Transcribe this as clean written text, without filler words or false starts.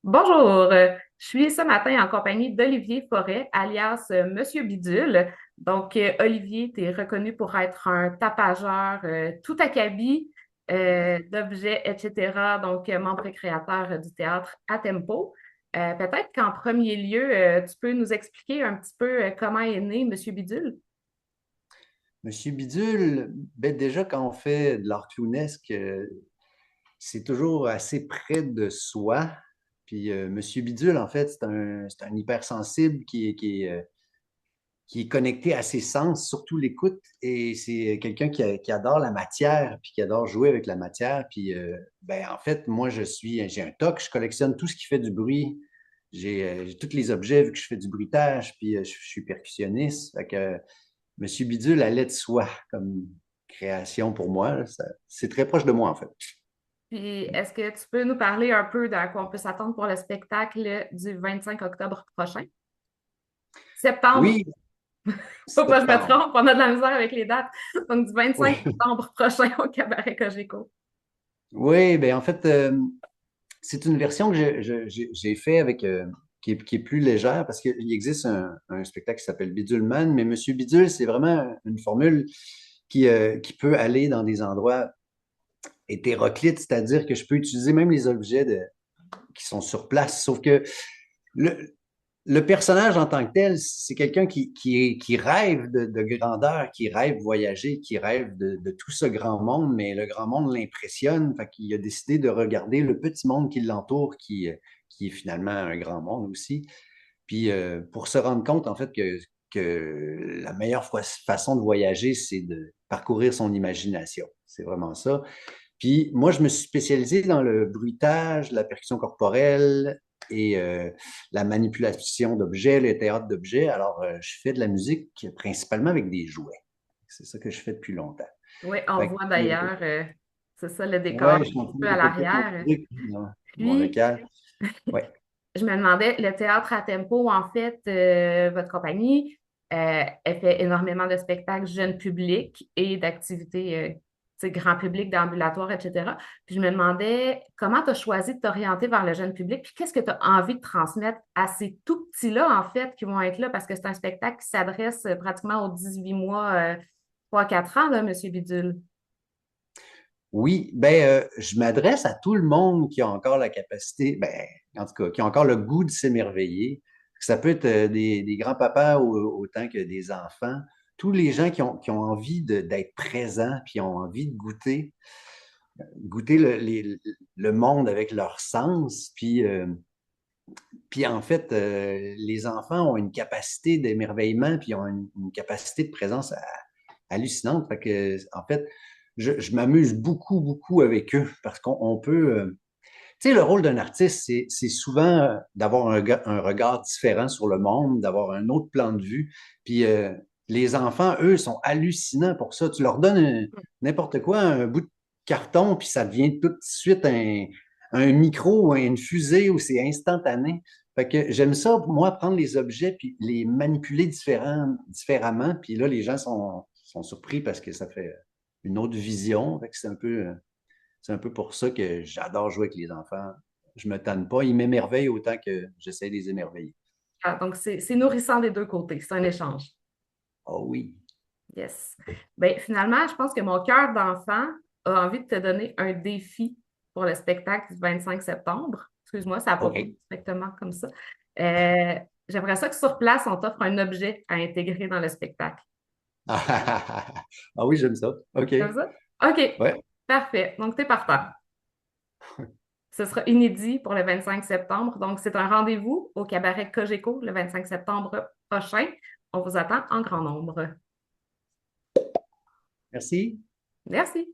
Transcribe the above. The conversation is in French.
Bonjour, je suis ce matin en compagnie d'Olivier Forêt, alias Monsieur Bidule. Olivier, tu es reconnu pour être un tapageur tout acabit d'objets, etc. Membre et créateur du théâtre à Tempo. Peut-être qu'en premier lieu, tu peux nous expliquer un petit peu comment est né Monsieur Bidule? Monsieur Bidule, ben déjà quand on fait de l'art clownesque, c'est toujours assez près de soi. Puis Monsieur Bidule, en fait, c'est un hypersensible qui est connecté à ses sens, surtout l'écoute. Et c'est quelqu'un qui adore la matière, puis qui adore jouer avec la matière. Puis ben en fait, moi, j'ai un TOC, je collectionne tout ce qui fait du bruit. J'ai tous les objets vu que je fais du bruitage, puis je suis percussionniste. Fait que Monsieur Bidule allait de soi comme création pour moi. C'est très proche de moi, en fait. Puis, est-ce que tu peux nous parler un peu de quoi on peut s'attendre pour le spectacle du 25 octobre prochain? Septembre. Oui, Faut pas que je me septembre. trompe, on a de la misère avec les dates. Donc, du 25 Oui, septembre prochain au Cabaret Cogeco. oui, ben en fait, c'est une version que j'ai fait avec qui est plus légère parce qu'il existe un spectacle qui s'appelle Bidulman, mais Monsieur Bidule, c'est vraiment une formule qui peut aller dans des endroits hétéroclites, c'est-à-dire que je peux utiliser même les objets qui sont sur place, sauf que le, le personnage en tant que tel, c'est quelqu'un qui rêve de grandeur, qui rêve voyager, qui rêve de tout ce grand monde, mais le grand monde l'impressionne. Fait qu'il a décidé de regarder le petit monde qui l'entoure, qui est finalement un grand monde aussi. Puis pour se rendre compte, en fait, que la meilleure façon de voyager, c'est de parcourir son imagination. C'est vraiment ça. Puis moi, je me suis spécialisé dans le bruitage, la percussion corporelle et la manipulation d'objets, le théâtre d'objets. Alors, je fais de la musique principalement avec des jouets. C'est ça que je fais depuis longtemps. Oui, on Fait voit que, d'ailleurs, c'est ça le décor ouais, un je suis en petit train peu de à développer mon l'arrière. truc dans mon Puis, local. Ouais. je me demandais, le théâtre à tempo, en fait, votre compagnie, elle fait énormément de spectacles jeunes publics et d'activités, tu sais, grand public, d'ambulatoires, etc. Puis je me demandais comment tu as choisi de t'orienter vers le jeune public, puis qu'est-ce que tu as envie de transmettre à ces tout petits-là, en fait, qui vont être là, parce que c'est un spectacle qui s'adresse pratiquement aux 18 mois, 3-4 ans, là, Monsieur Bidule. Oui, ben, je m'adresse à tout le monde qui a encore la capacité, ben, en tout cas, qui a encore le goût de s'émerveiller. Ça peut être des grands-papas autant que des enfants. Tous les gens qui ont envie d'être présents, puis ont envie de goûter le monde avec leurs sens. Puis en fait, les enfants ont une capacité d'émerveillement, puis ont une capacité de présence hallucinante. Fait que, en fait, je m'amuse beaucoup, beaucoup avec eux parce qu'on peut. Tu sais, le rôle d'un artiste, c'est souvent d'avoir un regard différent sur le monde, d'avoir un autre plan de vue. Puis les enfants, eux, sont hallucinants pour ça. Tu leur donnes n'importe quoi, un bout de carton, puis ça devient tout de suite un micro ou une fusée où c'est instantané. Fait que j'aime ça, moi, prendre les objets puis les manipuler différemment. Puis là, les gens sont surpris parce que ça fait une autre vision. Fait que c'est un peu pour ça que j'adore jouer avec les enfants. Je me tanne pas. Ils m'émerveillent autant que j'essaie de les émerveiller. Ah, donc, c'est nourrissant des deux côtés. C'est un échange. Oh oui. Yes. Ben, finalement, je pense que mon cœur d'enfant a envie de te donner un défi pour le spectacle du 25 septembre. Excuse-moi, ça n'a pas OK. pris exactement comme ça. Euh, J'aimerais ça que sur place, on t'offre un objet à intégrer dans le spectacle. Ah oui, j'aime ça. OK. Comme ça? OK. Ouais. Parfait. Donc, t'es partant. Ce sera inédit pour le 25 septembre. Donc, c'est un rendez-vous au cabaret Cogeco le 25 septembre prochain. On vous attend en grand nombre. Merci. Merci.